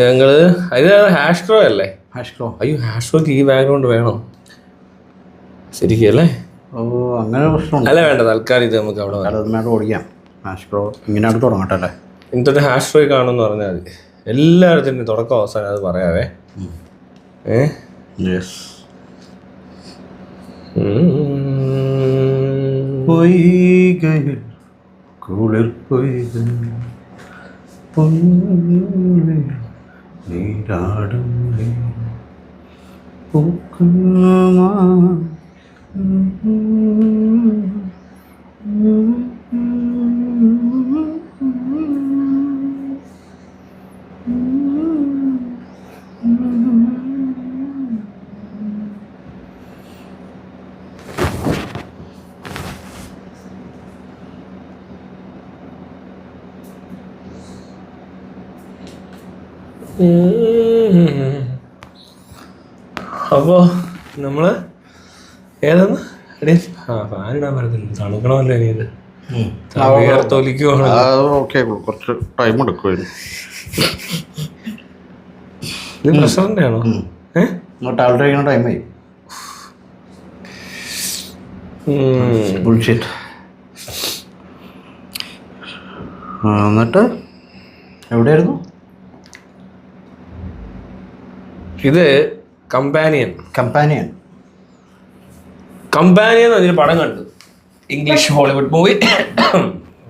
ഞങ്ങള് ഇത് ഹാഷ്ട്രോ അല്ലേ? ഹാഷ്ട്രോ. അയ്യോ, ഹാഷ്ട്രോക്ക് ഈ ബാക്ക്ഗ്രൗണ്ട് വേണോ ശരിക്കും അല്ലേ? ഓ, അങ്ങനെ പ്രശ്നം അല്ല, വേണ്ട, തൽക്കാലം ഇത് നമുക്ക് അവിടെ ഓടിക്കാം. ഹാഷ്ട്രോ ഇങ്ങനെയാണ് തുടങ്ങട്ടെ അല്ലേ? ഇന്നത്തെ ഹാഷ്ട്രോ കാണുമെന്ന് പറഞ്ഞാൽ മതി. എല്ലായിടത്തും തുടക്കം അവസാനം അത് പറയാവേ. കുളിർ നീരാടും അപ്പോ നമ്മള് ഏതാന്ന് ഫാനിടാൻ പറ്റത്തില്ല, തണുക്കണമല്ലോ ഇനി. ഇത് തൊലിക്കുവാണ്. കുറച്ച് ടൈം എടുക്കുമായിരുന്നു. ഇത് പ്രഷറിന്റെ ആണോ? ടൈമായി. എന്നിട്ട് എവിടെയായിരുന്നു ഇത്? കമ്പാനിയൻ എന്നൊരു പടം കണ്ടു. English Hollywood movie.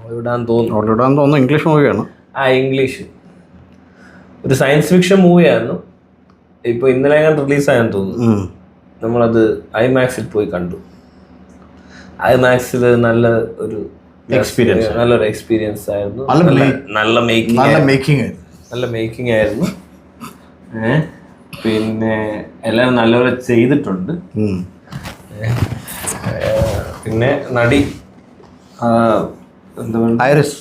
ഹോളിവുഡാന്ന് തോന്നുന്നു. ഇംഗ്ലീഷ് മൂവിയാണ്. ഇംഗ്ലീഷ് ഒരു സയൻസ് ഫിക്ഷൻ മൂവിയായിരുന്നു. ഇപ്പൊ ഇന്നലെ റിലീസായെന്ന് തോന്നുന്നു. നമ്മളത് ഐമാക്സിൽ പോയി കണ്ടു. ഐമാക്സിൽ നല്ലൊരു എക്സ്പീരിയൻസ് ആയിരുന്നു. നല്ല മേക്കിംഗ് ആയിരുന്നു. പിന്നെ എല്ലാവരും നല്ലപോലെ ചെയ്തിട്ടുണ്ട്. പിന്നെ നടി എന്താ ഐറിസ്.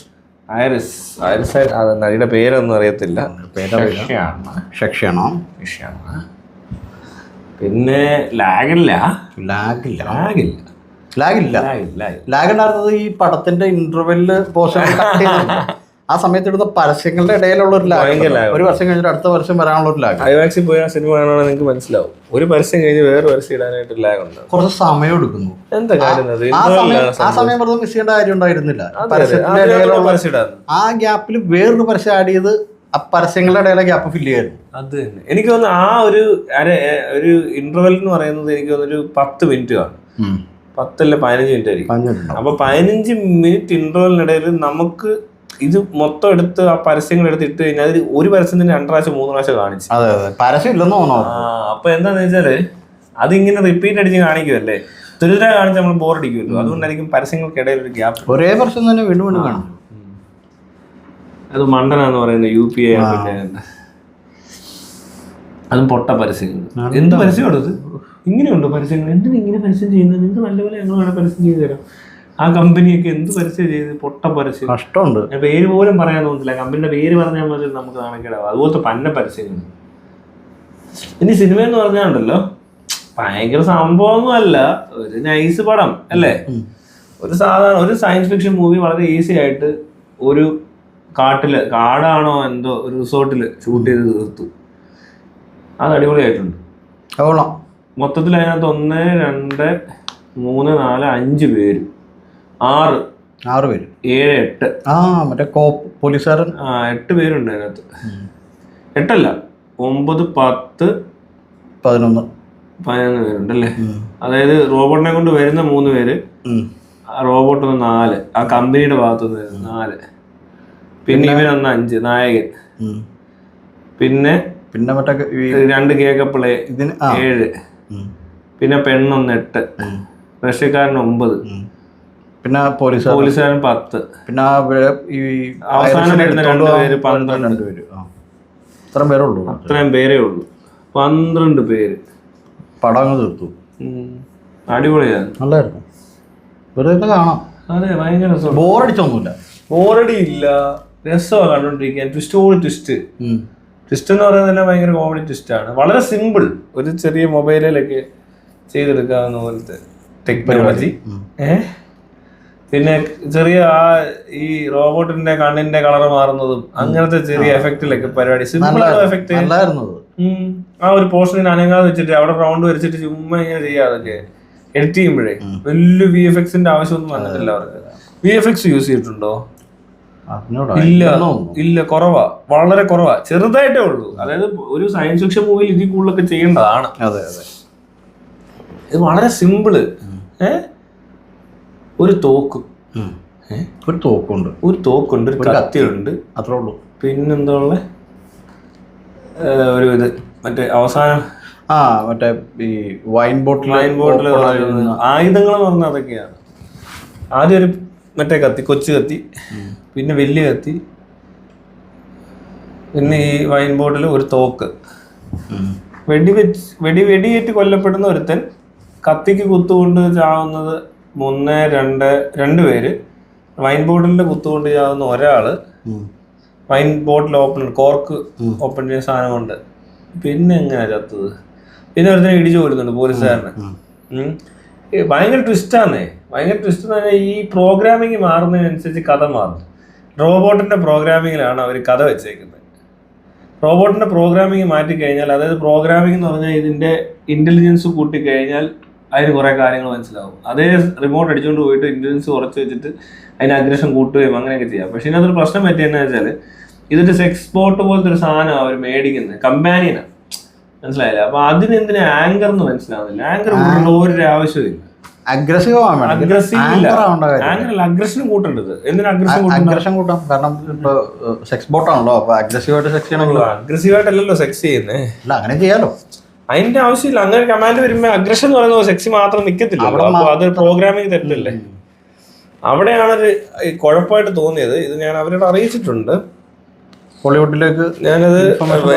നടിയുടെ പേരൊന്നും അറിയത്തില്ല. പിന്നെ ലാഗുണ്ടായിരുന്നത് ഈ പടത്തിന്റെ ഇന്റർവെല്ലില് പോഷൻ ആ സമയത്ത് ഇടുന്ന പരസ്യങ്ങളുടെ ഇടയിലുള്ള ഒരു ലാഗ്. ഒരു വർഷം കഴിഞ്ഞിട്ട് അടുത്ത വർഷം വരാനുള്ള ഒരു ലാഗ്. ഐമാക്സിൽ പോയി ആ സിനിമ കാണുവാണെങ്കിൽ നിങ്ങൾക്ക് മനസ്സിലാവും. ഒരു പരസ്യം കഴിഞ്ഞ് വേറെ പരസ്യം ഇടാനായിട്ട് ലാഗ് ഉണ്ട്. കുറച്ച് സമയം എടുക്കുന്നു. എന്താ കാര്യം? ആ സമയം വെറുതെ മിസ് ചെയ്യേണ്ട കാര്യം ഉണ്ടായിരുന്നില്ല. ആ ഗ്യാപ്പിൽ വേറൊരു പരസ്യം ആഡ് ചെയ്ത് ആ പരസ്യങ്ങളുടെ ഇടയിലെ ഗ്യാപ്പ് ഫില്ല് ചെയ്യായിരുന്നു. അത് തന്നെ എനിക്ക് തോന്നുന്നു. ആ ഒരു ഇന്റർവെൽ എന്ന് പറയുന്നത് എനിക്ക് തോന്നുന്നു 10 മിനിറ്റ് കാണും. 10 അല്ല 15 മിനിറ്റ് ആയിരിക്കും. അപ്പൊ 15 മിനിറ്റ് ഇന്റർവെലിനിടയിൽ നമുക്ക് ഇത് മൊത്തം എടുത്ത് ആ പരസ്യങ്ങൾ എടുത്ത് ഇട്ട് കഴിഞ്ഞാൽ അതിൽ ഒരു പരസ്യം തന്നെ 2 പ്രാവശ്യം 3 പ്രാവശ്യം കാണിച്ചു. പരസ്യം ഇല്ലെന്ന് തോന്നുന്നു. അപ്പൊ എന്താന്ന് വെച്ചാല് അതിങ്ങനെ റിപ്പീറ്റ് അടിച്ച് കാണിക്കുമല്ലേ, തുരിത കാണിച്ച് നമ്മൾ ബോറടിക്കുമല്ലോ. അതുകൊണ്ടായിരിക്കും പരസ്യങ്ങൾക്കിടയിൽ ഒരു ഗ്യാപ്പ്. ഒരേ പരസ്യം തന്നെ വീണ്ടും വീണ്ടും കാണും. അത് മണ്ടനാന്ന് പറയുന്നത് UPI. പിന്നെ അതും പൊട്ട പരസ്യങ്ങൾ. എന്ത് പരസ്യമാണ് അത്? ഇങ്ങനെയുണ്ടോ പരസ്യങ്ങൾ? എന്തിനാ ഇങ്ങനെ പരസ്യം ചെയ്യുന്നത്? നിങ്ങൾക്ക് നല്ലപോലെ ഞങ്ങൾ വേണം പരസ്യം ചെയ്തു തരാം. ആ കമ്പനിയൊക്കെ എന്ത് പരസ്യം ചെയ്ത്? പൊട്ട പരസ്യം. കഷ്ടമുണ്ട്. പേര് പോലും പറയാൻ തോന്നുന്നില്ല. കമ്പനിയുടെ പേര് പറഞ്ഞാൽ മതി നമുക്ക് നാണക്കേടാവും. അതുപോലത്തെ പന്ന പരസ്യങ്ങൾ. ഇനി സിനിമ എന്ന് പറഞ്ഞാണ്ടല്ലോ ഭയങ്കര സംഭവമൊന്നും അല്ല. ഒരു നൈസ് പടം അല്ലേ? ഒരു സാധാരണ ഒരു സയൻസ് ഫിക്ഷൻ മൂവി വളരെ ഈസി ആയിട്ട് ഒരു കാടാണോ എന്തോ ഒരു റിസോർട്ടിൽ ഷൂട്ട് ചെയ്ത് തീർത്തു. അത് അടിപൊളിയായിട്ടുണ്ട്. മൊത്തത്തിൽ അതിനകത്ത് 1 2 3 4 5 പേര് 6 പേര് 7 8 മറ്റേ പോലീസുകാരൻ 8 പേരുണ്ട് അതിനകത്ത്. 8 അല്ല 9 10 11 പേരുണ്ടല്ലേ. അതായത് റോബോട്ടിനെ കൊണ്ട് വരുന്ന 3 പേര്, റോബോട്ട് 4, ആ കമ്പനിയുടെ ഭാഗത്തുനിന്ന് വരുന്ന 4, പിന്നെ ഇവനൊന്ന് 5 നായകൻ, പിന്നെ മറ്റേ 2 കേക്കപ്പിളെ 7, പിന്നെ പെണ്ണൊന്ന് 8, റഷ്യക്കാരൻ 9, പിന്നെ പോലീസുകാരൻ 10, പിന്നെ അവസാനം വരുന്ന 2 പേര് 12 പേര്. അത്രയും പേരേ ഉള്ളൂ. 12 പേര് പടങ്ങൾ തീർത്തു. അടിപൊളിയാണ്. നല്ലായിരുന്നു. വെറുതെ കാണാം. അതെ, ഭയങ്കര രസം. ബോറടിച്ചൊന്നുമില്ല. ബോറടി ഇല്ല, രസമാണ് കണ്ടോണ്ടിരിക്കാൻ. ട്വിസ്റ്റ് എന്ന് പറയുന്നത് ഭയങ്കര കോമഡി ട്വിസ്റ്റ് ആണ്. വളരെ സിമ്പിൾ, ഒരു ചെറിയ മൊബൈലിലൊക്കെ ചെയ്തെടുക്കാവുന്ന പോലത്തെ ടെക്നോളജി. പിന്നെ ചെറിയ ഈ റോബോട്ടിന്റെ കണ്ണിന്റെ കളർ മാറുന്നതും അങ്ങനത്തെ ചെറിയ എഫക്റ്റിലൊക്കെ പരിപാടി, സിമ്പിൾ എഫക്ട്. ആ ഒരു പോർഷനിൽ അനങ്ങാതെ വെച്ചിട്ട് അവിടെ റൗണ്ട് വരച്ചിട്ട് ചുമ്മാ ഇങ്ങനെ ചെയ്യാതൊക്കെ എഡിറ്റ് ചെയ്യുമ്പോഴേ വലിയ VFXന്റെ ആവശ്യമൊന്നും വന്നിട്ടില്ല അവർക്ക്. VFX യൂസ് ചെയ്തിട്ടുണ്ടോ? ഇല്ല, കുറവാ, വളരെ കുറവാ, ചെറുതായിട്ടേ ഉള്ളൂ. അതായത് ഒരു സയൻസ് ഫിക്ഷൻ മൂവിയിൽ ഇതിൽ കൂടുതലൊക്കെ ചെയ്യേണ്ടതാണ്. ഇത് വളരെ സിമ്പിള്. ഒരു തോക്ക്, ഒരു തോക്കുണ്ട്, ഒരു കത്തിയുണ്ട്, അത്രേ ഉള്ളൂ. പിന്നെന്താ ഉള്ള ഒരു ഇത് മറ്റേ അവസാനം മറ്റേ ഈ വൈൻ ബോട്ടിൽ ആയുധങ്ങൾ എന്ന് പറഞ്ഞാൽ അതൊക്കെയാണ്. ആദ്യം ഒരു മറ്റേ കത്തി, കൊച്ചു കത്തി, പിന്നെ വലിയ കത്തി, പിന്നെ ഈ വൈൻ ബോട്ടിൽ ഒരു തോക്ക്. വെടിയേറ്റ് കൊല്ലപ്പെടുന്ന ഒരുത്തൻ, കത്തിക്ക് കുത്തുകൊണ്ട് ചാവുന്നത് 2 പേര്, വൈൻ ബോട്ടിലിന്റെ കുത്തുകൊണ്ട് ചാവുന്ന ഒരാള്, വൈൻ ബോട്ടിൽ കോർക്ക് ഓപ്പൺ ചെയ്യുന്ന സാധനം കൊണ്ട്. പിന്നെ എങ്ങനെയാ ചത്തത്? പിന്നെ ഒരുത്തനെ ഇടിച്ചു പോരുന്നുണ്ട് പോലീസുകാരനെ. ഭയങ്കര ട്വിസ്റ്റാന്നേ, ഭയങ്കര ട്വിസ്റ്റ് എന്ന് പറഞ്ഞാൽ ഈ പ്രോഗ്രാമിങ് മാറുന്നതിനനുസരിച്ച് കഥ മാറും. റോബോട്ടിന്റെ പ്രോഗ്രാമിങ്ങിലാണ് അവർ കഥ വെച്ചേക്കുന്നത്. റോബോട്ടിന്റെ പ്രോഗ്രാമിങ് മാറ്റിക്കഴിഞ്ഞാൽ, അതായത് പ്രോഗ്രാമിംഗ് എന്ന് പറഞ്ഞാൽ ഇതിന്റെ ഇന്റലിജൻസ് കൂട്ടിക്കഴിഞ്ഞാൽ അതിന് കുറെ കാര്യങ്ങൾ മനസ്സിലാവും. അതേ റിമോട്ട് അടിച്ചുകൊണ്ട് പോയിട്ട് ഇന്റലിജൻസ് കുറച്ച് വെച്ചിട്ട് അതിന് അഗ്രഷൻ കൂട്ടുകയും അങ്ങനെയൊക്കെ ചെയ്യാം. പക്ഷെ ഇതിനകത്തൊരു പ്രശ്നം പറ്റിയെന്ന് വെച്ചാൽ ഇതൊരു സെക്സ് ബോട്ട് പോലത്തെ ഒരു സാധനം അവർ മേടിക്കുന്നത്, കമ്പാനിയനാണ്, മനസ്സിലായില്ല. അപ്പൊ അതിനെന്തിനാ ആങ്കർ എന്ന് മനസ്സിലാവുന്നില്ല. ആങ്കർ കൂട്ടേണ്ട ഒരു ആവശ്യമില്ല. അഗ്രഷൻ കൂട്ടേണ്ടത് എന്തിനാ? അഗ്രഷൻ കൂട്ടാം, കാരണം സെക്സ് ബോട്ടാണല്ലോ. അപ്പൊ അഗ്രസീവായിട്ട് സെക്സ് ചെയ്യണമല്ലോ. അഗ്രസീവായിട്ടല്ലല്ലോ സെക്സ് ചെയ്യുന്നേ. അല്ല, അങ്ങനെ ചെയ്യാലോ, അതിന്റെ ആവശ്യമില്ല. അങ്ങനെ കമാൻഡ് വരുമ്പോ അഗ്രഷൻ എന്ന് പറയുന്നത് സെക്സ് മാത്രം നിൽക്കത്തില്ല. അപ്പൊ അത് പ്രോഗ്രാമിംഗ് തെറ്റല്ലേ. അവിടെയാണ് കുഴപ്പമായിട്ട് തോന്നിയത്. ഇത് ഞാൻ അവരോട് അറിയിച്ചിട്ടുണ്ട്. ഹോളിവുഡിലേക്ക് ഞാനത്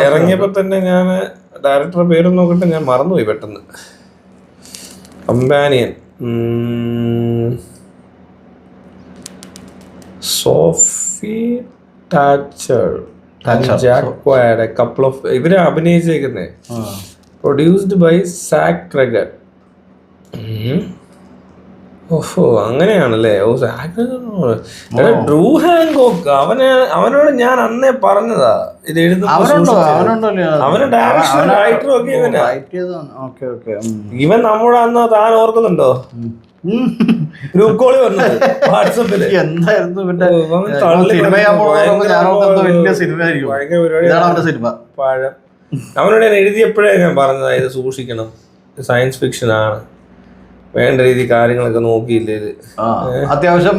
ഇറങ്ങിയപ്പോ തന്നെ ഞാൻ ഡയറക്ടറുടെ പേരും നോക്കിയിട്ട് ഞാൻ മറന്നുപോയി പെട്ടെന്ന്. കമ്പാനിയൻ സോഫി ടാച്ചർ, കപ്പിൾ ഓഫ് ഇവരെ അഭിനയിച്ചേക്കുന്നേ. Produced by സാക് ട്രെഗർ. ഓഹോ, അങ്ങനെയാണല്ലേ. ഡ്രൂ ഹാങ്കോക്ക്, അവനോട് ഞാൻ അന്നേ പറഞ്ഞതാ ഇത് എഴുതുന്ന. അവന് ഡയറക്ഷൻ റൈറ്ററും ഒക്കെ ഇവനാ. ഇവൻ നമ്മുടെ അന്ന് താൻ ഓർക്കുന്നുണ്ടോ ഗ്രൂപ്പ് കോളി വന്നത് വാട്സപ്പില്? എന്തായിരുന്നു പഴം. അവനോട് ഞാൻ എഴുതിയപ്പോഴേ ഞാൻ പറഞ്ഞതാ ഇത് സൂക്ഷിക്കണം, സയൻസ് ഫിക്ഷൻ ആണ്, വേണ്ട രീതി കാര്യങ്ങളൊക്കെ നോക്കിയില്ലേ. അത്യാവശ്യം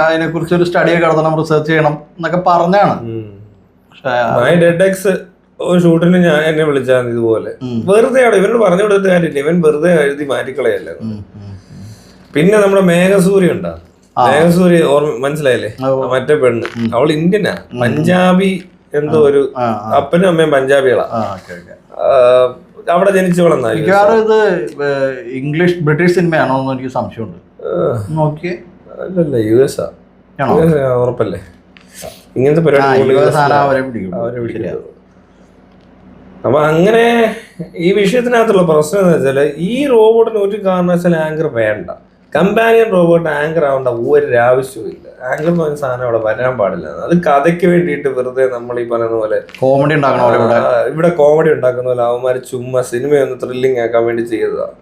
അതിനെ കുറിച്ചൊരു സ്റ്റഡിയൊക്കെ നടത്തണം, റിസർച്ച് ചെയ്യണം എന്നൊക്കെ പറഞ്ഞാണ്. ഡെഡെക്സ് ഒരു ഷൂട്ടിന് ഞാൻ എന്നെ വിളിച്ചാൽ ഇതുപോലെ വെറുതെ ആണ്. ഇവനോട് പറഞ്ഞു കൊടുത്ത കാര്യമില്ല, ഇവൻ വെറുതെ എഴുതി മാറ്റിക്കളയല്ലേ. പിന്നെ നമ്മുടെ മേഘസൂര്യ ഉണ്ടാ, മേഘസൂര്യ മനസ്സിലായില്ലേ? മറ്റേ പെണ്ണ്, അവൾ ഇന്ത്യനാ, പഞ്ചാബി എന്തോ ഒരു, അപ്പനും അമ്മയും പഞ്ചാബികളാ, അവിടെ ജനിച്ചു വളർന്നാലും. ഇത് ഇംഗ്ലീഷ് ബ്രിട്ടീഷ് സിനിമയാണോ എന്ന് എനിക്ക് സംശയമുണ്ട്. നോക്കിയേ, അല്ലല്ല US ഉറപ്പല്ലേ? ഇങ്ങനത്തെ പരിപാടി. അപ്പൊ അങ്ങനെ ഈ വിഷയത്തിനകത്തുള്ള പ്രശ്നം എന്ന് വെച്ചാല് ഈ റോബോട്ടിന് ഒരു കാരണവശാലും ആങ്കർ വേണ്ട. കമ്പാനിയൻ റോബോട്ട് ആങ്കർ ആവേണ്ട ഒരു ആവശ്യമില്ല. ആങ്കർ എന്ന് പറഞ്ഞ സാധനം അവിടെ വരാൻ പാടില്ല. അത് കഥയ്ക്ക് വേണ്ടിയിട്ട് വെറുതെ നമ്മൾ ഈ പറയുന്ന പോലെ കോമഡി ഉണ്ടാക്കണ, ഇവിടെ കോമഡി ഉണ്ടാക്കുന്ന പോലെ അവന്മാര് ചുമ്മാ സിനിമയൊന്ന് ത്രില്ലിങ് ആക്കാൻ വേണ്ടി ചെയ്തതാണ്.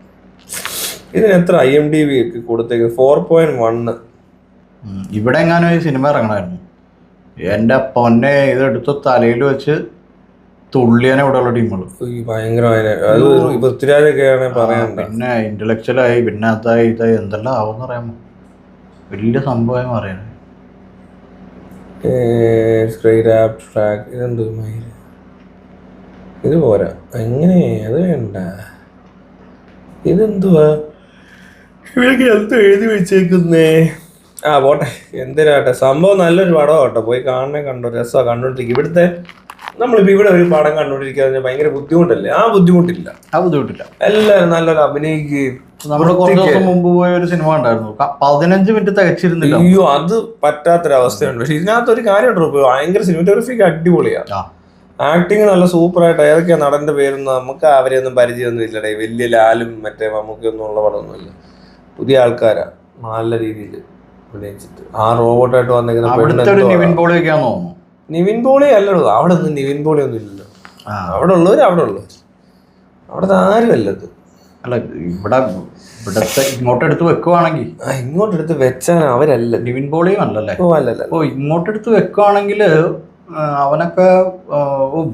ഇതിന് എത്ര IMDb ഒക്കെ കൊടുത്തേക്കുന്നത്? 4.1. ഇവിടെ എങ്ങാനും ഈ സിനിമ ഇറങ്ങണമായിരുന്നു. എന്റെ പൊന്നെ, ഇതെടുത്ത് തലയിൽ വെച്ച് തുള്ളിയാനെ ഇവിടെ ഉള്ള ടീമുകൾ ഭയങ്കരമായ പൃഥ്വിരാജൊക്കെയാണ് പറയാൻ. പിന്നെ ഇന്റലക്ച്വലായി, പിന്നെ അതായി ഇതായി എന്തെല്ലാം ആവുമെന്ന് അറിയാമോ? വലിയ സംഭവമായി മാറിയാണ്. ഇതെന്ത് ഇത് പോരാ, എങ്ങനെ അത് വേണ്ട. ഇതെന്തുവാ ഇവരൊക്കെ എന്ത് എഴുതി വെച്ചേക്കുന്നേ? പോട്ടെ, എന്തിനാട്ടെ. സംഭവം നല്ലൊരു പടം കേട്ടോ, പോയി കാണണേ, കണ്ടോ, രസമാണ് കണ്ടോണ്ടിരിക്കും. ഇവിടുത്തെ നമ്മളിപ്പോ ഇവിടെ ഒരു പടം കണ്ടോണ്ടിരിക്കുക ഭയങ്കര ബുദ്ധിമുട്ടല്ലേ? ആ ബുദ്ധിമുട്ടില്ല. എല്ലാവരും നല്ലൊരു അഭിനയിക്കുകയും. നമ്മള് കുറച്ച് ദിവസം മുമ്പ് പോയ ഒരു സിനിമ ഉണ്ടായിരുന്നു, 15 മിനിറ്റ് തികച്ചിരുന്നില്ല. അയ്യോ, അത് പറ്റാത്തൊരവസ്ഥയുണ്ട്. പക്ഷെ ഇതിനകത്ത് ഒരു കാര്യമുണ്ട്, ഭയങ്കര സിനിമാറ്റോഗ്രഫിക്ക് അടിപൊളിയാണ്. ആക്ടിങ് നല്ല സൂപ്പറായിട്ട്. ഏതൊക്കെയാ നടന്റെ പേരൊന്നും നമുക്ക് അവരെയൊന്നും പരിചയമൊന്നും ഇല്ലടേ. വലിയ ലാലും മറ്റേ മമ്മൂക്കൊന്നും ഉള്ള പടമൊന്നുമില്ല. പുതിയ ആൾക്കാരാ നല്ല രീതിയിൽ അഭിനയിച്ചിട്ട്. ആ റോബോട്ടായിട്ട് വന്നിരിക്കുന്ന അവിടുത്തെ ഒരു നിവിൻ പോളിയൊക്കെയാന്ന് തോന്നുന്നു. നിവിൻ പോളി അല്ലല്ലോ, അവിടെ ഒന്നും നിവിൻ പോളി ഒന്നും ഇല്ലല്ലോ. അവിടെ ഉള്ളവര് അവിടെ ഉള്ളു, അവിടുത്തെ ആരും അല്ലത്. അല്ല ഇവിടത്തെ ഇങ്ങോട്ടെടുത്ത് വെക്കുവാണെങ്കിൽ, ഇങ്ങോട്ടെടുത്ത് വെച്ചാൽ അവരല്ല, നിവിൻ പോളിയും അല്ലല്ലേ? ഓ അല്ലല്ല. ഓ ഇങ്ങോട്ടെടുത്ത് വെക്കുവാണെങ്കിൽ അവനൊക്കെ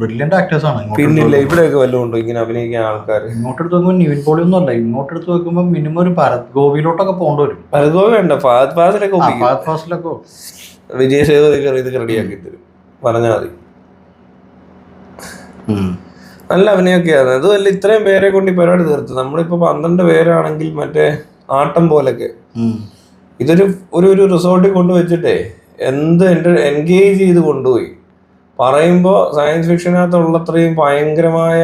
ബ്രില്യന്റ് ആക്ടേഴ്സ് ആണ്. പിന്നില്ല, ഇവിടെയൊക്കെ വല്ലതും ഉണ്ടോ ഇങ്ങനെ അഭിനയിക്കാൻ ആൾക്കാർ? ഇങ്ങോട്ടെടുത്ത് വെക്കുമ്പോൾ നിവിൻ പോളി ഒന്നും അല്ല, ഇങ്ങോട്ടെടുത്ത് വെക്കുമ്പോൾ മിനിമം ഒരു ഭരത് ഗോപിയിലോട്ടൊക്കെ പോകേണ്ടി വരും. ഭരത് ഗോപി വേണ്ട, ഫഹദ് ഫാസിലൊക്കെ ഫഹദ് ഫാസിലൊക്കെ വിജയ് സേതുപതി ഇതൊക്കെ റെഡിയാക്കി തരും, പറഞ്ഞാൽ മതി. നല്ല അഭിനയൊക്കെയാണ്. അതുമല്ല ഇത്രയും പേരെ കൊണ്ട് ഈ പരിപാടി തീർത്ത്. നമ്മളിപ്പോ 12 പേരാണെങ്കിൽ മറ്റേ ആട്ടം പോലൊക്കെ ഇതൊരു ഒരു റിസോർട്ടിൽ കൊണ്ടുവച്ചിട്ടേ എന്ത് എൻഗേജ് ചെയ്ത് കൊണ്ടുപോയി. പറയുമ്പോൾ സയൻസ് ഫിക്ഷനകത്തുള്ളത്രയും ഭയങ്കരമായ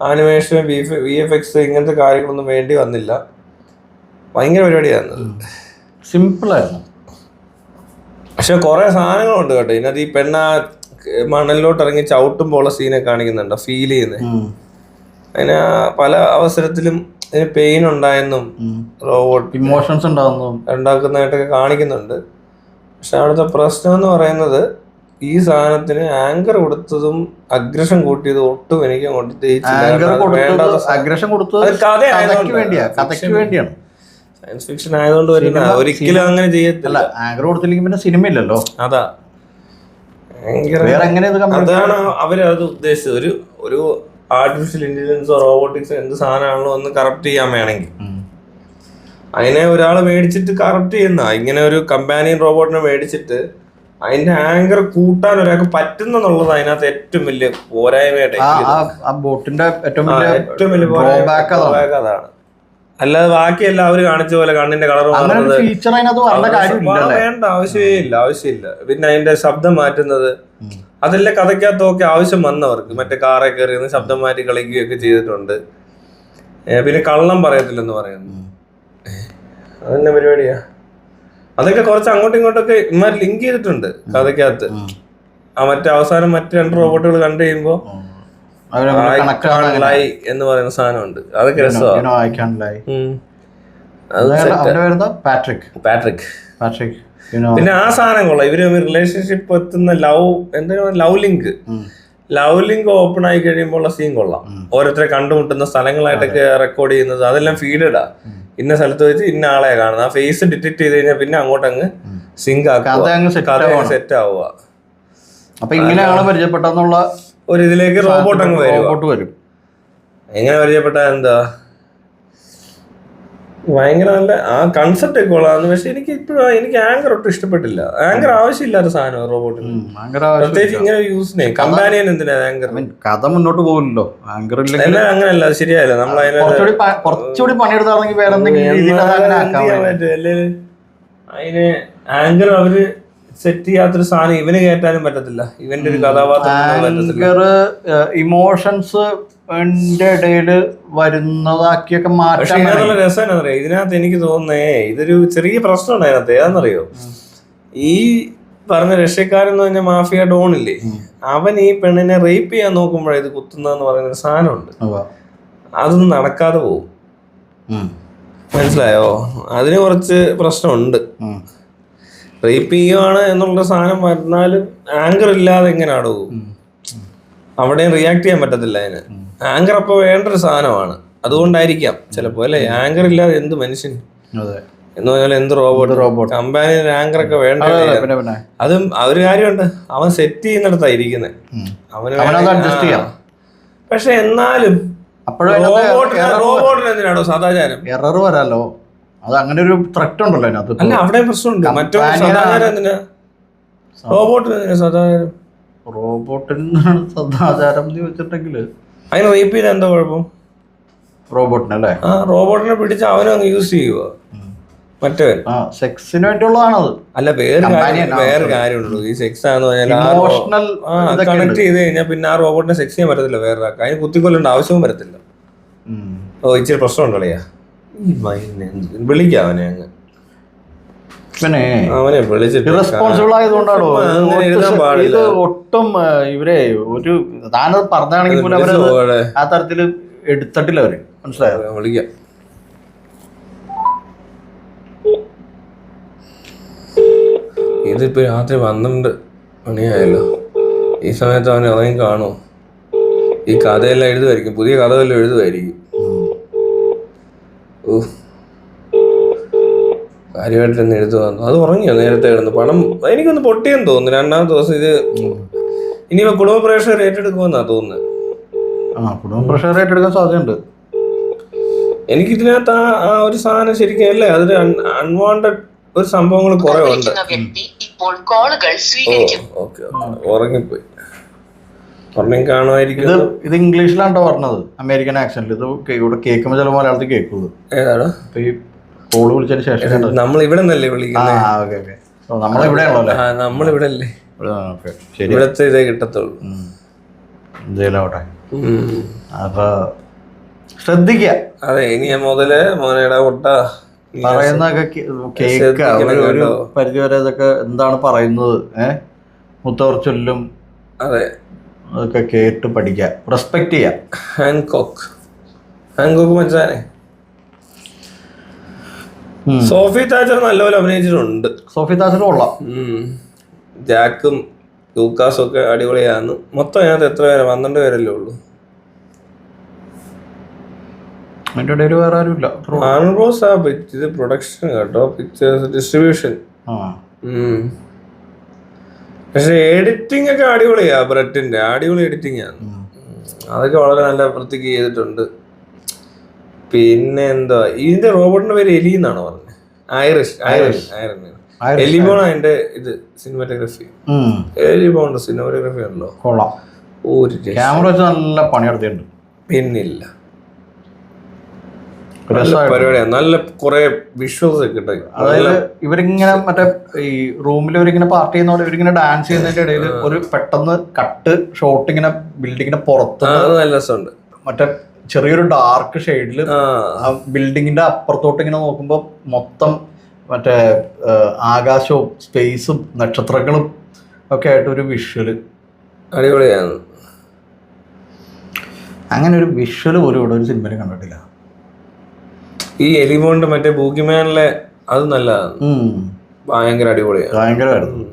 ആനിമേഷൻ, VFX ഇങ്ങനത്തെ കാര്യങ്ങളൊന്നും വേണ്ടി വന്നില്ല. ഭയങ്കര പരിപാടിയാണ്, സിമ്പിളായിരുന്നു. പക്ഷെ കുറെ സാധനങ്ങളുണ്ട് കേട്ടോ ഇതിനകത്ത്. ഈ പെണ്ണ മണലിലോട്ട് ഇറങ്ങി ചവിട്ടുമ്പോൾ ഉള്ള സീനൊക്കെ കാണിക്കുന്നുണ്ട്, ഫീൽ ചെയ്യുന്നത്. അതിന് പല അവസരത്തിലും ഇതിന് പെയിൻ ഉണ്ടായെന്നും റോബോട്ട് ഇമോഷൻസ് ഉണ്ടാക്കുന്നതായിട്ടൊക്കെ കാണിക്കുന്നുണ്ട്. പക്ഷെ അവിടുത്തെ പ്രശ്നം എന്ന് പറയുന്നത് ഈ സാധനത്തിന് ആങ്കർ കൊടുത്തതും അഗ്രഷൻ കൂട്ടിയതും ഒട്ടും എനിക്ക് അങ്ങോട്ട് സയൻസ് ഫിക്ഷൻ ആയതുകൊണ്ട് ഒരിക്കലും അങ്ങനെ ചെയ്യത്തില്ല. ആങ്കർ കൊടുത്തില്ലെങ്കിൽ പിന്നെ സിനിമ ഇല്ലല്ലോ. അതാ അതാണ് അവരത് ഉദ്ദേശിച്ചത്. ഒരു ആർട്ടിഫിഷ്യൽ ഇന്റലിജൻസോ റോബോട്ടിക്സോ എന്ത് സാധനമാണല്ലോ ഒന്ന് കറപ്റ്റ് ചെയ്യാൻ വേണമെങ്കിൽ അതിനെ ഒരാൾ മേടിച്ചിട്ട് കറപ്റ്റ് ചെയ്യുന്ന, ഇങ്ങനെ ഒരു കമ്പാനിയൻ റോബോട്ടിനെ മേടിച്ചിട്ട് അതിന്റെ ആങ്കർ കൂട്ടാൻ ഒരാൾക്ക് പറ്റുന്നുള്ളത് അതിനകത്ത് ഏറ്റവും വലിയ പോരായ്മയായിട്ട് ഏറ്റവും വലിയ പോരായ്മ അതാണ്. അല്ലാതെ ബാക്കിയല്ല അവര് കാണിച്ച പോലെ കണ്ണിന്റെ കളർ വേണ്ട, ആവശ്യമില്ല. പിന്നെ അതിന്റെ ശബ്ദം മാറ്റുന്നത് അതെല്ലാം കഥയ്ക്കകത്തൊക്കെ ആവശ്യം വന്നവർക്ക്. മറ്റേ കാറെ കയറി ശബ്ദം മാറ്റി കളിക്കുകയൊക്കെ ചെയ്തിട്ടുണ്ട്. പിന്നെ കള്ളം പറയത്തില്ലെന്ന് പറയുന്നു, അതെന്നെ പരിപാടിയാ. അതൊക്കെ കുറച്ച് അങ്ങോട്ടും ഇങ്ങോട്ടൊക്കെ ഇമാർ ലിങ്ക് ചെയ്തിട്ടുണ്ട് കഥയ്ക്കകത്ത്. മറ്റേ അവസാനം മറ്റു 2 റോബോട്ടുകൾ കണ്ടു കഴിയുമ്പോ എന്ന് പറയുന്ന സാധനമുണ്ട്. അതൊക്കെ രസമാണ്. പിന്നെ ആ സാധനം കൊള്ളാം. ഇവര് റിലേഷൻഷിപ്പ് എത്തുന്ന ലവ് ലിങ്ക് ഓപ്പൺ ആയി കഴിയുമ്പോൾ ഉള്ള സീൻ കൊള്ളാം. ഓരോരുത്തരെ കണ്ടുമുട്ടുന്ന സ്ഥലങ്ങളായിട്ടൊക്കെ റെക്കോർഡ് ചെയ്യുന്നത് അതെല്ലാം ഫീഡഡാ. ഇന്ന സ്ഥലത്ത് വെച്ച് ഇന്ന ആളെ കാണുന്നത്. ആ ഫേസ് ഡിറ്റക്ട് ചെയ്ത് കഴിഞ്ഞാൽ പിന്നെ അങ്ങോട്ടങ്ങ് സിങ്ക് സെറ്റ് ആവുക. അപ്പൊ ഇങ്ങനെയാണ് പരിചയപ്പെട്ടെന്നുള്ള ഒരു ഇതിലേക്ക് റോബോട്ട് അങ്ങ് വരും. എങ്ങനെ പരിചയപ്പെട്ട എന്താ ഭയങ്കര നല്ല ആ കൺസെപ്റ്റ് ഒക്കെ ഉള്ളതാണ്. പക്ഷെ എനിക്ക് ആങ്കർ ഒട്ടും ഇഷ്ടപ്പെട്ടില്ല. ആങ്കർ ആവശ്യമില്ലാത്ത സാധനം റോബോട്ടിന്, പ്രത്യേകിച്ച് ഇങ്ങനെ യൂസിനെ. കമ്പാനിയൻ എന്തിനാ ആങ്കർ? കഥ മുന്നോട്ട് പോകില്ലല്ലോ ആങ്കർ. അങ്ങനെയല്ല, അത് ശരിയായില്ല. നമ്മൾ കുറച്ചുകൂടി പണിയെടുത്താണെങ്കിൽ വേറെ അതിന് ആങ്കർ അവര് സെറ്റ് ചെയ്യാത്തൊരു സാധനം ഇവന് കയറ്റാനും പറ്റത്തില്ല. ഇവന്റെ ഒരു കഥാപാത്രം ഇമോഷൻസ് ഇടയില് വരുന്നതാക്കിയൊക്കെ മാറ്റാൻ. രസം എന്നറിയോ ഇതിനകത്ത്? എനിക്ക് തോന്നുന്നേ ഇതൊരു ചെറിയ പ്രശ്നമുണ്ട് അതിനകത്ത്. ഏതാണെന്നറിയോ, ഈ പറഞ്ഞ രക്ഷക്കാരെന്ന് പറഞ്ഞ മാഫിയ ഡോണില്ലേ, അവൻ ഈ പെണ്ണിനെ റേപ്പ് ചെയ്യാൻ നോക്കുമ്പോഴേ ഇത് കുത്തുന്നതെന്ന് പറയുന്ന ഒരു സാധനമുണ്ട്. അതൊന്നും നടക്കാതെ പോകും, മനസ്സിലായോ? അതിന് കുറച്ച് പ്രശ്നമുണ്ട്. റേപ്പ് ചെയ്യുവാണ് എന്നുള്ള സാധനം വന്നാലും ആങ്കർ ഇല്ലാതെ എങ്ങനെയാണോ അവിടെയും റിയാക്ട് ചെയ്യാൻ പറ്റത്തില്ല അതിന്. ആങ്കർ അപ്പൊ വേണ്ട ഒരു സാധനമാണ്, അതുകൊണ്ടായിരിക്കാം ചിലപ്പോ അല്ലെ. ആങ്കർ ഇല്ലാതെ എന്ത് മനുഷ്യൻ എന്ന് പറഞ്ഞാൽ എന്ത് റോബോട്ട്. കമ്പാനിയൻ ആങ്കർ ഒക്കെ വേണ്ട. അതും ഒരു കാര്യമുണ്ട്, അവൻ സെറ്റ് ചെയ്യുന്നിടത്താ ഇരിക്കുന്നത്. പക്ഷെ എന്നാലും റോബോട്ടിന് എന്തിനാണോ സദാചാരം? എറർ വരാലോ, അത് അങ്ങനെ ഒരു ത്രെറ്റ് ഉണ്ടല്ലോ അതിനകത്ത്. അല്ല അവിടെ പ്രശ്നമുണ്ട്. മറ്റോ സദാചാരം എന്തിനാ? റോബോട്ടിന് എന്തിനാ സദാചാരം? റോബോട്ടിന് സദാചാരം എന്ന് വെച്ചിട്ടുണ്ടെങ്കിൽ അതിന് റേപ്പ് ചെയ്താൽ എന്താ കുഴപ്പം? റോബോട്ടിനല്ലേ? ആ റോബോട്ടിനെ പിടിച്ച് അവനും അങ്ങ് യൂസ് ചെയ്യുക. മറ്റവൻ സെക്സിന് വേണ്ടിയുള്ളതാണത്. അല്ല വേറെ കാര്യമുള്ളൂ. ഈ സെക്സ് ആണെന്ന് പറഞ്ഞാൽ കണക്ട് ചെയ്ത് കഴിഞ്ഞാൽ പിന്നെ ആ റോബോട്ടിനെ സെക്സ് ചെയ്യാൻ പറ്റത്തില്ല വേറൊരാൾക്ക്. അതിന് കുത്തിക്കൊല്ലേണ്ട ആവശ്യവും വരത്തില്ല. ഓ ഇച്ചിരി പ്രശ്നമുണ്ടല്ലേ? വിളിക്കാം അവനെ അങ്ങ്. പിന്നെ അവനെ വിളിച്ചിട്ട് ഇറസ്പോൺസിബിൾ ആയതുകൊണ്ടാണോ ഇത് ഒട്ടും ഇവരെ ഒരു താനത് പറഞ്ഞാണെങ്കിൽ പോലും അവര് ആ തരത്തില് എടുത്തിട്ടില്ല അവര്. മനസ്സിലായോ? വിളിക്കാം. ഇതിപ്പോ രാത്രി 12 മണിയായല്ലോ. ഈ സമയത്ത് അവൻ ഇറങ്ങി കാണുമോ? ഈ കഥയെല്ലാം എഴുതുമായിരിക്കും, പുതിയ കഥയെല്ലാം എഴുതുമായിരിക്കും. കാര്യമായിട്ട് തന്നെ എഴുതു വന്നു. അത് ഉറങ്ങിയോ നേരത്തെ കിടന്നു? പടം എനിക്കൊന്ന് പൊട്ടിയെന്ന് തോന്നുന്നു. 2ാമത്തെ ദിവസം ഇത് ഇനി കുടുംബ പ്രേക്ഷകർ ഏറ്റെടുക്കുമെന്നാ തോന്നുന്നത്. കുടുംബ പ്രേക്ഷകർ ഏറ്റെടുക്കാൻ സാധ്യതയുണ്ട്. എനിക്കിതിനകത്ത് ആ ഒരു സാധനം ശരിക്കും അല്ലേ, അതൊരു അൺവാണ്ടഡ് ഒരു സംഭവങ്ങൾ കുറെ ഉണ്ട്. ഓക്കെ ഉറങ്ങിപ്പോയി. ഉറങ്ങി കാണുമായിരിക്കും. ഇത് ഇംഗ്ലീഷിലാണ്ടോ പറഞ്ഞത്, അമേരിക്കൻ ആക്സെന്റിൽ. ഇത് ഇവിടെ കേൾക്കുമ്പോൾ ചില മലയാളത്തിൽ കേൾക്കുന്നത്. ഏതാണ് ഈ കോള് വിളിച്ചതിന് ശേഷം നമ്മൾ ഇവിടെ നിന്നല്ലേ വിളിക്കുന്നത്? നമ്മളിവിടെയാണല്ലോ. നമ്മളിവിടെ അല്ലേ, ഇവിടത്തെ ഇതേ കിട്ടത്തുള്ളൂ. എന്തേലോട്ടെ, അപ്പൊ ശ്രദ്ധിക്കുക. അതെ, ഇനി മുതല് മോനേടാ പൊട്ട പറയുന്നതൊക്കെ കേൾക്കുക. ഒരു പരിധി വരെ ഇതൊക്കെ എന്താണ് പറയുന്നത്, മുത്തോർച്ചൊല്ലും അതെ അതൊക്കെ കേട്ട് പഠിക്കുക, റെസ്പെക്ട് ചെയ്യാം. ഹാൻകോക്ക് മച്ചാനെ. സോഫി താച്ചർ നല്ലപോലെ അഭിനയിച്ചിട്ടുണ്ട്. സോഫി താച്ചർ കൊള്ളാം. ജാക്കും ലൂക്കാസും ഒക്കെ അടിപൊളിയാന്ന്. മൊത്തം അതിനകത്ത് എത്ര പേരാ? 12 പേരല്ലേ ഉള്ളൂ. അതിന്റെ ഇടയിൽ വേറെ ആരുമില്ല. ഇത് പ്രൊഡക്ഷൻ കേട്ടോ, പിക്ചേഴ്സ് ഡിസ്ട്രിബ്യൂഷൻ. പക്ഷെ എഡിറ്റിംഗ് ഒക്കെ അടിപൊളിയാ. ബ്രെറ്റിന്റെ അടിപൊളി എഡിറ്റിംഗ് ആണ്. അതൊക്കെ വളരെ നല്ല വൃത്തിക്ക് ചെയ്തിട്ടുണ്ട്. പിന്നെ എന്താ ഇതിന്റെ റോബോട്ടിന്റെ പേര് എലി എന്നാണോ പറഞ്ഞത്? എലിബോൺ അതിന്റെ ഇത് സിനിമാറ്റോഗ്രഫി. എലിബോണ്ട് സിനിമാറ്റോഗ്രഫി ആണല്ലോ. കൊള്ളാം. ക്യാമറ വെച്ച് നല്ല പണിയെടുത്തിട്ടുണ്ട്. പിന്നില്ല, പരിപാടിയാണ്. നല്ല കുറെ വിഷ്വൽസ് ഒക്കെ കിട്ടും. അതായത് ഇവരിങ്ങനെ മറ്റേ ഈ റൂമിൽ ഇവരിങ്ങനെ പാർട്ടി ചെയ്യുന്നതോടെ ഇവരിങ്ങനെ ഡാൻസ് ചെയ്യുന്നതിന്റെ ഇടയിൽ ഒരു പെട്ടെന്ന് കട്ട് ഷോട്ട് ഇങ്ങനെ ബിൽഡിങ്ങിന്റെ പുറത്ത് നല്ല രസമുണ്ട്. മറ്റേ ചെറിയൊരു ഡാർക്ക് ഷെയ്ഡിൽ ബിൽഡിങ്ങിന്റെ അപ്പുറത്തോട്ട് ഇങ്ങനെ നോക്കുമ്പോൾ മൊത്തം മറ്റേ ആകാശവും സ്പേസും നക്ഷത്രങ്ങളും ഒക്കെ ആയിട്ട് ഒരു വിഷ്വല് അടിപൊളിയാണ്. അങ്ങനെ ഒരു വിഷ്വല് പോലും ഇവിടെ ഒരു സിനിമയിൽ കണ്ടിട്ടില്ല. ഈ എലിമോണ്ട് മറ്റേ ബൂഗിമാനിലെ അത് നല്ലതാണ്, ഭയങ്കര അടിപൊളിയാണ്. ഭയങ്കരമായിരുന്നു.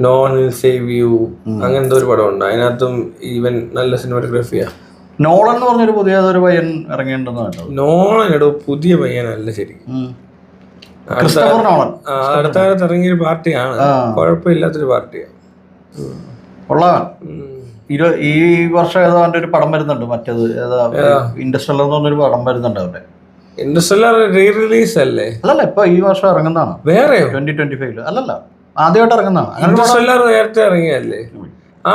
നോൺ സേവ് യു അങ്ങനത്തെ ഒരു പടമുണ്ട്, അതിനകത്തും ഈവൻ നല്ല സിനിമാറ്റോഗ്രഫിയാ. നോളൻ എന്ന് പറഞ്ഞൊരു പുതിയൊരു പയ്യൻ ഇറങ്ങിയിട്ടുണ്ടെന്ന്. നോളൻ എടോ പുതിയ പയ്യനല്ല ശരിക്കും. അടുത്ത കാലത്ത് ഇറങ്ങിയൊരു പാർട്ടിയാണ്, കുഴപ്പമില്ലാത്തൊരു പാർട്ടിയാണ്. കൊള്ളാൻ. ഈ വർഷം ഏതോ അവന്റെ ഒരു പടം വരുന്നുണ്ട്, മറ്റേത് ഇൻഡസ്ട്രിയൽ എന്ന് പറഞ്ഞൊരു പടം വരുന്നുണ്ട് അവന്റെ. ഇൻഡസ്ട്രിയൽ റീ റിലീസ് അല്ലേ? അല്ലല്ല, ഇപ്പൊ ഈ വർഷം ഇറങ്ങുന്നതാണ്. വേറെ 2025 അല്ലല്ല, ആദ്യമായിട്ട് ഇറങ്ങുന്നതാണ്. ഇൻഡസ്ട്രിയൽ നേരത്തെ ഇറങ്ങിയല്ലേ? ആ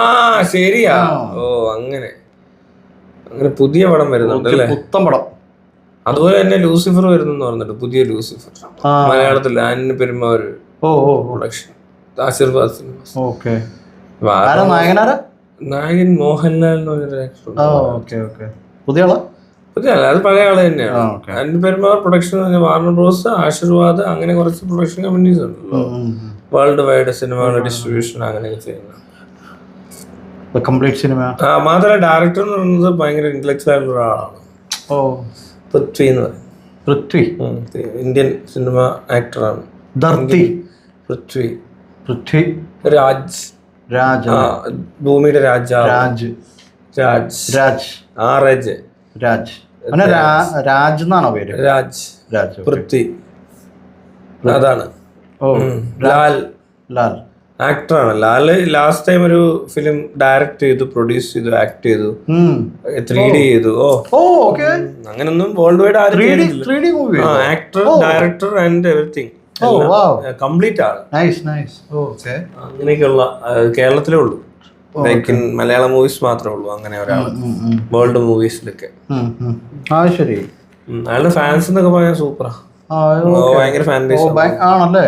ശരിയാ. ഓ അങ്ങനെ അങ്ങനെ പുതിയ പടം വരുന്നുണ്ട് അല്ലേ? പുത്തൻ പടം. അതുപോലെ തന്നെ ലൂസിഫർ വരുന്നെന്ന് പറഞ്ഞിട്ട്, പുതിയ ലൂസിഫർ മലയാളത്തിൽ ആനിന് പെരുമാവൂര് പ്രൊഡക്ഷൻ, ആശീർവാദ് സിനിമാസ്. നായകൻ മോഹൻലാൽ എന്ന് പറഞ്ഞൊരു ആക്ടർ. പുതിയ ആള്, അത് പഴയ ആള് തന്നെയാണ്. ആനിന് Perumbavoor production, Warner bros, Aashirvad, അങ്ങനെ കുറച്ച് പ്രൊഡക്ഷൻ കമ്പനീസ് ഉണ്ടല്ലോ. വേൾഡ് വൈഡ് സിനിമകളുടെ ഡിസ്ട്രിബ്യൂഷൻ അങ്ങനെയൊക്കെ ചെയ്യുന്നത്. Complete cinema. മാത്രമല്ല ഡയറക്ടർ എന്ന് പറയുന്നത് ഭയങ്കര ഇന്റലക്ച്വൽ ആയിട്ടുള്ള ഒരാളാണ്. പൃഥ്വി എന്ന് പറയും. പൃഥ്വി ഇന്ത്യൻ സിനിമ ആക്ടറാണ്. പൃഥ്വി രാജ് ഭൂമിയുടെ രാജാവ്. രാജ് എന്നാണോ പേര്? രാജ് പൃഥ്വി അതാണ്. ലാൽ ആക്ടറാണ്. ലാല് ലാസ്റ്റ് ടൈം ഒരു ഫിലിം ഡയറക്ട് ചെയ്തു, പ്രൊഡ്യൂസ് ചെയ്തു, ആക്ട് ചെയ്തു, 3D ചെയ്തു. അങ്ങനൊന്നും world wide actor, director and everything complete ആണ്. അങ്ങനെയൊക്കെയുള്ള കേരളത്തിലേ ഉള്ളൂ. ലൈക്ക് മലയാളം മൂവീസ് മാത്രമേ ഉള്ളൂ അങ്ങനെ ഒരാൾ. വേൾഡ് മൂവീസിലൊക്കെ അയാളുടെ ഫാൻസ് എന്നൊക്കെ പറയാൻ സൂപ്പറാ, ഭയങ്കര ഫാൻ ബേസ് ആണല്ലേ.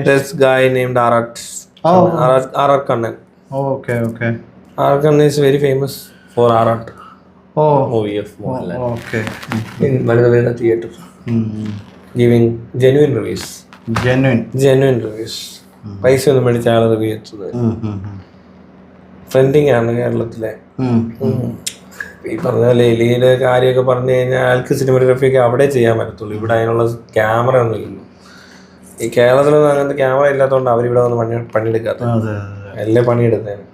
This guy named R.R. Kannan. R.R. Kannan is very famous for R.R. movie of Mohanlal. In Madhuvena Theatre. Giving genuine reviews. Genuine reviews. പൈസ ഒന്നും മേടിച്ച ആളെ റിവ്യൂ ചെയ്തത്. ട്രെൻഡിങ് ആണ് കേരളത്തിലെ. ഈ പറഞ്ഞ പോലെ എലിയുടെ കാര്യമൊക്കെ പറഞ്ഞു കഴിഞ്ഞാൽ ആൾക്ക് സിനിമാറ്റോഗ്രഫി ഒക്കെ അവിടെ ചെയ്യാൻ പറ്റത്തുള്ളൂ. ഇവിടെ അതിനുള്ള ക്യാമറ ഒന്നും ഇല്ലല്ലോ. ഈ കേരളത്തിലൊന്നും അങ്ങനത്തെ ക്യാമറ ഇല്ലാത്തതുകൊണ്ട് അവരിവിടെ വന്ന് പണിയെടുക്കാത്ത എല്ലാം പണിയെടുത്തേനെ.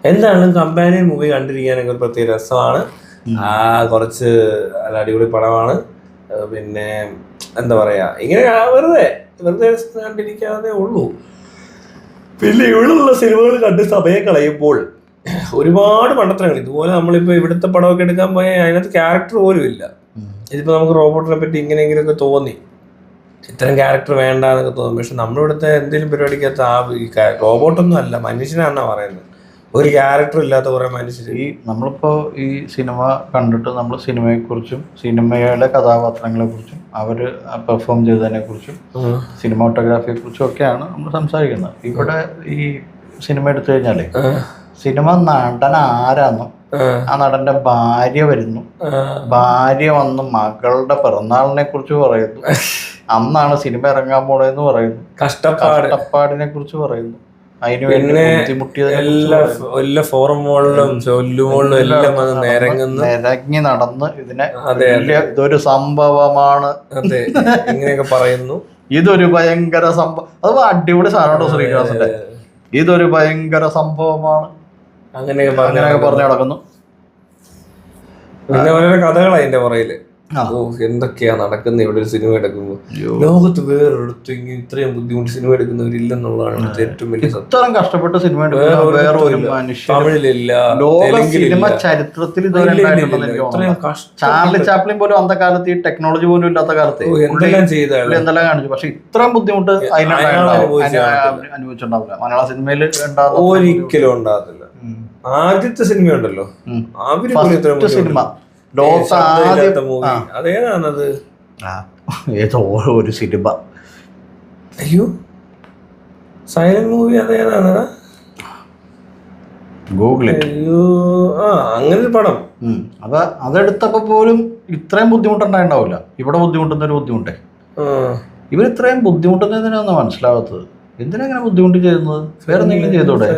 എന്തായാലും കമ്പാനിയൻ മൂവി കണ്ടിരിക്കാനൊക്കെ ഒരു പ്രത്യേക രസമാണ്. കുറച്ച് നല്ല അടിപൊളി പടമാണ്. പിന്നെ എന്താ പറയാ, ഇങ്ങനെ വെറുതെ കണ്ടിരിക്കാതെ ഉള്ളൂ. പിന്നെ ഇവിടെയുള്ള സിനിമകൾ കണ്ട് സമയം കളയുമ്പോൾ ഒരുപാട് മണ്ടത്തരങ്ങൾ. ഇതുപോലെ നമ്മളിപ്പോൾ ഇവിടുത്തെ പടമൊക്കെ എടുക്കാൻ പോയാൽ അതിനകത്ത് ക്യാരക്ടർ പോലും ഇല്ല. ഇതിപ്പോൾ നമുക്ക് റോബോട്ടിനെ പറ്റി ഇങ്ങനെയെങ്കിലുമൊക്കെ തോന്നി, ഇത്തരം ക്യാരക്ടർ വേണ്ട എന്നൊക്കെ തോന്നും. പക്ഷെ നമ്മളിവിടുത്തെ എന്തെങ്കിലും പരിപാടിക്കകത്ത് റോബോട്ടൊന്നും അല്ല, മനുഷ്യനാണെന്നാ പറയുന്നത്. ഒരു ക്യാരക്ടർ ഇല്ലാത്ത കുറെ മനുഷ്യർ. ഈ നമ്മളിപ്പോൾ ഈ സിനിമ കണ്ടിട്ട് നമ്മൾ സിനിമയെക്കുറിച്ചും സിനിമയിലെ കഥാപാത്രങ്ങളെ കുറിച്ചും അവർ പെർഫോം ചെയ്തതിനെ കുറിച്ചും സിനിമാറ്റോഗ്രാഫിയെ കുറിച്ചും ഒക്കെയാണ് നമ്മൾ സംസാരിക്കുന്നത്. ഇവിടെ ഈ സിനിമ എടുത്തു കഴിഞ്ഞാലേ സിനിമ നടൻ ആരാന്നും ആ നടന്റെ ഭാര്യ വരുന്നു, ഭാര്യ വന്ന് മകളുടെ പിറന്നാളിനെ കുറിച്ച് പറയുന്നു, അന്നാണ് സിനിമ ഇറങ്ങാൻ പോണെന്ന് പറയുന്നു, കഷ്ടപ്പാടിനെ കുറിച്ച് പറയുന്നു, പിന്നെ എല്ലാ ഫോറം മോളിലും ചൊല്ലുമോളിലും എല്ലാം വന്ന് നിരങ്ങി നടന്ന് ഇതൊരു സംഭവമാണ്, അതെ ഇങ്ങനെയൊക്കെ പറയുന്നു. ഇതൊരു ഭയങ്കര സംഭവം. അത് അടിപൊളി സാധനം ശ്രീനിവാസന്റെ. ഇതൊരു ഭയങ്കര സംഭവമാണ്, അങ്ങനെയൊക്കെ പറഞ്ഞു നടക്കുന്നു. പിന്നെ ഓരോ കഥകളാ അതിന്റെ പുറയില്. എന്തൊക്കെയാ നടക്കുന്നത് ഇവിടെ ഒരു സിനിമ എടുക്കുമ്പോൾ. ലോകത്ത് വേറൊരിടത്ത് ഇത്രയും ബുദ്ധിമുട്ട് സിനിമ എടുക്കുന്നവരില്ലെന്നുള്ളതാണ് ഏറ്റവും വലിയ സത്യം. ഇത്രയും കഷ്ടപ്പെട്ട് സിനിമ തമിഴിലില്ല, സിനിമ ചരിത്രത്തിൽ ചാർലി ചാപ്ലിൻ പോലും അന്നത്തെ കാലത്ത് ഈ ടെക്നോളജി പോലും ഇല്ലാത്ത കാലത്ത് എന്തെല്ലാം ചെയ്താണ്, എന്തെല്ലാം കാണിച്ചു. പക്ഷെ ഇത്രയും ബുദ്ധിമുട്ട് അനുഭവിച്ചിട്ടുണ്ടാവില്ല മലയാള സിനിമയിൽ. ഒരിക്കലും ഉണ്ടാകത്തില്ല. ആദ്യത്തെ സിനിമ ഉണ്ടല്ലോ, സിനിമ അതേതാണത്? ഏതോ ഒരു സിനിമ, അയ്യോ സൈലന്റ് മൂവി അതേതാണ്? ഗൂഗിളിൽ. അയ്യോ അങ്ങനെ ഒരു പടം. അതെടുത്തപ്പോ പോലും ഇത്രയും ബുദ്ധിമുട്ടുണ്ടായിണ്ടാവില്ല. ഇവിടെ ബുദ്ധിമുട്ടുന്ന ഒരു ബുദ്ധിമുട്ടേ. ഇവർ ഇത്രയും ബുദ്ധിമുട്ടുന്നതിനാണ് മനസ്സിലാവാത്തത്. എന്തിനാ ബുദ്ധിമുട്ട് ചെയ്യുന്നത്? വേറെ എന്തെങ്കിലും ചെയ്തോടെ?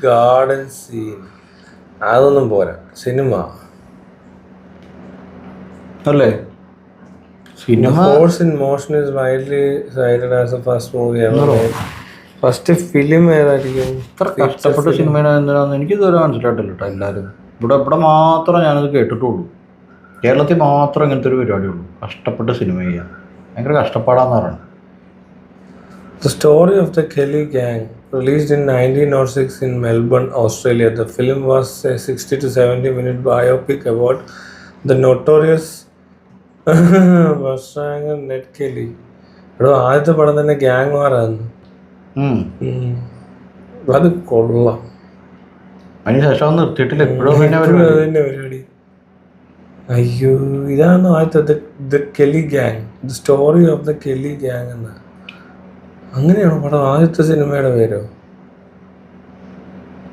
ഗാർഡൻ സീൻ അതൊന്നും പോരാ. സിനിമ അല്ലേ? Cinema horse in motion is widely cited as a first movie ever. First film ഏതായിരിക്കും? ഇത്ര കഷ്ടപ്പെട്ട സിനിമ എന്തിനാന്ന് എനിക്കിതുവരെ മനസ്സിലായിട്ടില്ല കേട്ടോ. എല്ലാവരും ഇവിടെ മാത്രം ഞാനത് കേട്ടിട്ടുള്ളൂ. കേരളത്തിൽ മാത്രം ഇങ്ങനത്തെ ഒരു പരിപാടിയുള്ളൂ, കഷ്ടപ്പെട്ട് സിനിമ ചെയ്യാൻ. ഭയങ്കര കഷ്ടപ്പാടാന്ന് പറയണം. The story of the Kelly gang, released in 1906 in Melbourne, Australia. The film was a 60 to 70 minute biopic about the notorious bushranger Ned Kelly. ആദ്യത്തെ പടം തന്നെ ഗ്യാങ് വാറാണ്. അത് കൊള്ളാം. അതിനുശേഷം നിർത്തിയിട്ടില്ല, എപ്പോഴും തന്നെ പരിപാടി. അയ്യോ ഇതാണ് ആദ്യത്തെ the Kelly gang, the story of the Kelly gang എന്ന. അങ്ങനെയാണോ പടം? ആദ്യത്തെ സിനിമയുടെ പേരോ?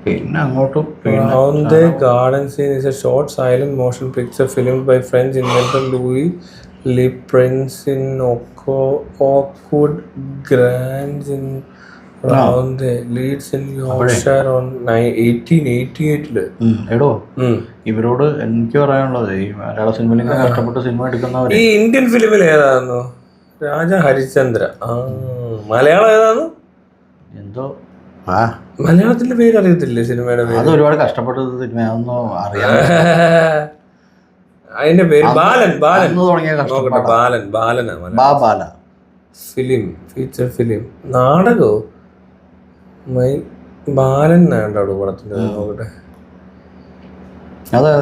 പിന്നെ അങ്ങോട്ടും Round the Garden Scene is a short silent motion picture filmed by French inventor Louis Le Prince in Oakwood Grange in Round the Leeds in Yorkshire on 1888. എടോ ഇവരോട് എനിക്ക് പറയാനുള്ളത്, ഈ മലയാള സിനിമയിൽ കഷ്ടപ്പെട്ട് സിനിമ എടുക്കുന്നവർ ഈ ഇന്ത്യൻ ഫിലിമിൽ ഏതായിരുന്നു? രാജ ഹരിചന്ദ്ര. മലയാളം ഏതാന്ന് എന്തോ മലയാളത്തിന്റെ പേര് അറിയത്തില്ലേ? സിനിമയുടെ പേര്? അത് ഒരുപാട് കഷ്ടപ്പെട്ട സിനിമ, അതൊന്നും അറിയാം. അതിന്റെ പേര് ബാലൻ. തുടങ്ങിയ ബാലൻ ഫിലിം, ഫീച്ചർ ഫിലിം, നാടകോ ബാലൻ വേണ്ടോ പടത്തിന്റെ? നോക്കട്ടെ. അതെ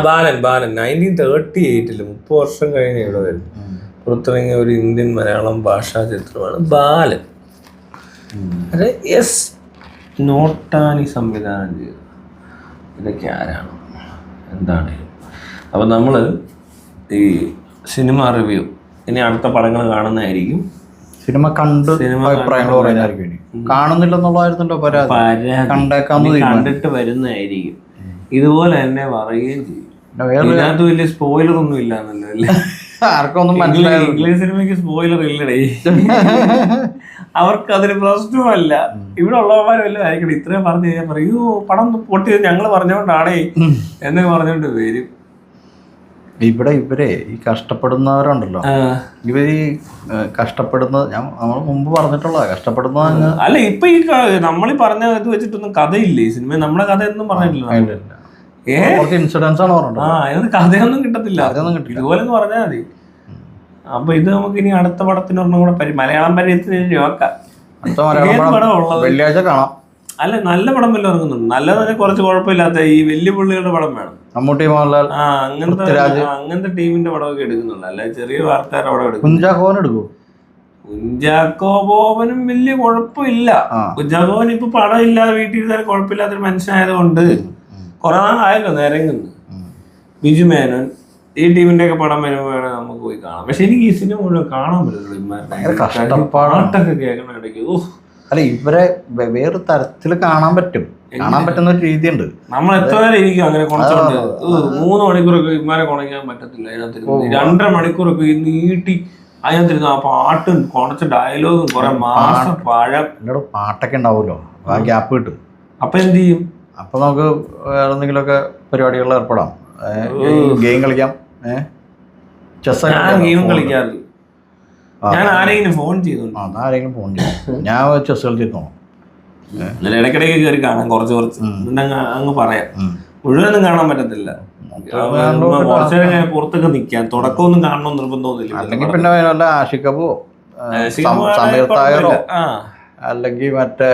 ബാലൻ 1938 30 വർഷം കഴിഞ്ഞ ഇവിടെ വരും പുറത്തിറങ്ങിയ ഒരു ഇന്ത്യൻ മലയാളം ഭാഷാ ചിത്രമാണ് ബാലൻ. അത് എസ് നോട്ടാനി സംവിധാനം ചെയ്തത്. ഇതൊക്കെ ആരാണ്, എന്താണ്? അപ്പം നമ്മൾ ഈ സിനിമ റിവ്യൂ ഇനി അടുത്ത പടങ്ങൾ കാണുന്നതായിരിക്കും. സിനിമ കണ്ട് അഭിപ്രായങ്ങൾ പറയുന്നതായിരിക്കും. കാണുന്നില്ലെന്നുള്ളതായിരുന്നല്ലോ പരാതി. കണ്ടിട്ട് വരുന്നതായിരിക്കും. ഇതുപോലെ തന്നെ പറയുകയും ചെയ്യും. ഇതിനകത്ത് വലിയ സ്പോയിലർ ഒന്നും ഇല്ലാന്നല്ലോ അല്ലേ? ആർക്കൊന്നും മനസ്സിലായി. ഇംഗ്ലീഷ് സിനിമയ്ക്ക് സ്പോയിലർ ഇല്ലടേ. അവർക്ക് അതൊരു പ്രശ്നമല്ല. ഇവിടെ ഉള്ളവന്മാർ വല്ലതും ആയിരിക്കണം. ഇത്രയും പറഞ്ഞു കഴിഞ്ഞാൽ പറയൂ പടം പൊട്ടിയത് ഞങ്ങൾ പറഞ്ഞോണ്ടാണേ എന്നൊക്കെ പറഞ്ഞോണ്ട് വരും. ഇവരെ ഈ കഷ്ടപ്പെടുന്നവരുണ്ടല്ലോ, ഇവര് കഷ്ടപ്പെടുന്നത് നമ്മൾ മുമ്പ് പറഞ്ഞിട്ടുള്ള കഷ്ടപ്പെടുന്ന അല്ല ഇപ്പൊ ഈ നമ്മളീ പറഞ്ഞ ഇത് വെച്ചിട്ടൊന്നും കഥയില്ലേ ഈ സിനിമ, നമ്മുടെ കഥയൊന്നും പറഞ്ഞിട്ടില്ല. ഇൻസിഡൻസ് ആണ് പറഞ്ഞത്. അതിനകത്ത് കഥയൊന്നും കിട്ടത്തില്ല, ഇതുപോലെ പറഞ്ഞാൽ മതി. അപ്പൊ ഇത് നമുക്ക് ഇനി അടുത്ത പടത്തിന് ഒരെണ്ണം കൂടെ മലയാളം പര്യത്തിന് നോക്കാം. വെള്ളിയാഴ്ച കാണാം. അല്ല നല്ല പടം വല്ലതും ഇറങ്ങുന്നുണ്ട്, നല്ലതിനെ കുറച്ച് കുഴപ്പമില്ലാത്ത ഈ വലിയ പുള്ളികളുടെ പടം വേണം. മമ്മൂട്ടി, മോഹൻലാൽ, അങ്ങനത്തെ ടീമിന്റെ പടമൊക്കെ എടുക്കുന്നുണ്ട്, അല്ല ചെറിയ വാർത്തയുടെ പടം എടുക്കും. കുഞ്ചാക്കോവൻ എടുക്കും. കുഞ്ചാക്കോ ബോബനും വലിയ കുഴപ്പമില്ല. കുഞ്ചാക്കോവൻ ഇപ്പൊ പടം ഇല്ലാതെ വീട്ടിൽ ഇരുന്നാലും കുഴപ്പമില്ലാത്തൊരു മനുഷ്യനായതുകൊണ്ട് കുറെ നാളായല്ലോ നേരെങ്ങുന്നു. ബിജു മേനോൻ ഈ ടീമിന്റെ ഒക്കെ പടം വരുമ്പോഴാണ് നമുക്ക് പോയി കാണാം. പക്ഷെ എനിക്ക് ഈ സിനിമ മുഴുവൻ കാണാൻ പറ്റുള്ളൂ, പാട്ടൊക്കെ കേൾക്കണ ഇടയ്ക്ക്. അല്ല ഇവരെ വേറെ തരത്തിൽ കാണാൻ പറ്റുന്ന ഒരു രീതിയുണ്ട്. നമ്മൾ എത്ര നേരം ഇരിക്കും അങ്ങനെ കുണച്ചോണ്ട്. 3 മണിക്കൂറൊക്കെ ഇമാരെ കുണയ്ക്കാൻ പറ്റത്തില്ല. അതിനകത്ത് 2.5 മണിക്കൂറൊക്കെ നീട്ടി അതിനകത്തിരുന്നു ആ പാട്ടും കുണച്ച ഡയലോഗും കുറെ മാസം പഴം പാട്ടൊക്കെ ഉണ്ടാവുമല്ലോ, ആ ഗ്യാപ്പ് കിട്ടും. അപ്പൊ എന്ത് ചെയ്യും? അപ്പൊ നമുക്ക് വേറെ എന്തെങ്കിലുമൊക്കെ പരിപാടികളിൽ ഏർപ്പെടാം. ഗെയിം കളിക്കാം, ചെസ് ഗെയിം കളിക്കാറില്ല. ഞാൻ ആരെങ്കിലും ഫോൺ ചെയ്തു, ഞാൻ ചെസ് കളിച്ചിരുന്നോ. ഇടയ്ക്കിടയ്ക്ക് കയറി കാണാം കുറച്ച് അങ്ങ് പറയാം. മുഴുവനൊന്നും കാണാൻ പറ്റത്തില്ല, കുറച്ചേരം ഞാൻ പുറത്തൊക്കെ നിൽക്കാം. തുടക്കമൊന്നും കാണണമെന്ന് നിർബന്ധമൊന്നുമില്ല. അല്ലെങ്കിൽ പിന്നെ വല്ല ആഷിഖബോ സമീർ തായറോ അല്ലെങ്കിൽ മറ്റേ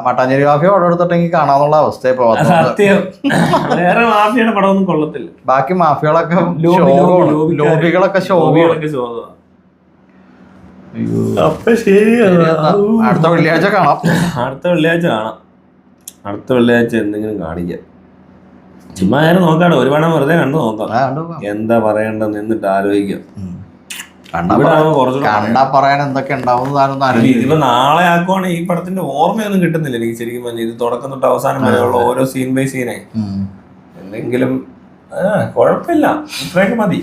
മട്ടാഞ്ചേരി മാഫിയ പടം എടുത്തിട്ടെങ്കിൽ കാണാന്നുള്ള അവസ്ഥ ഇപ്പൊ. സത്യം, വേറെ മാഫിയുടെ പടമൊന്നും കൊള്ളത്തില്ല. ബാക്കി മാഫികളൊക്കെ ലോബികളൊക്കെ ശോഭ. അപ്പൊ ശരിയാണ്, അടുത്ത വെള്ളിയാഴ്ച കാണാം. അടുത്ത വെള്ളിയാഴ്ച എന്തെങ്കിലും കാണിക്കാം. ചുമ്മാ ആരും നോക്കാണ്ട് ഒരു വേണം വെറുതെ കണ്ടു നോക്കാം, എന്താ പറയണ്ടെന്ന് എന്നിട്ട് ആലോചിക്കാം. കണ്ടാ പറയാൻ എന്തൊക്കെ ഉണ്ടാവും. ഇതിപ്പോ നാളെ ആക്കുവാണെങ്കിൽ ഈ പടത്തിന്റെ ഓർമ്മയൊന്നും കിട്ടുന്നില്ല എനിക്ക് ശരിക്കും പറഞ്ഞാൽ. ഇത് തുടക്കം തൊട്ട് അവസാനം വരെയുള്ള ഓരോ സീൻ ബൈ സീനെ എന്തെങ്കിലും കുഴപ്പമില്ല, ഇത്രയൊക്കെ മതി.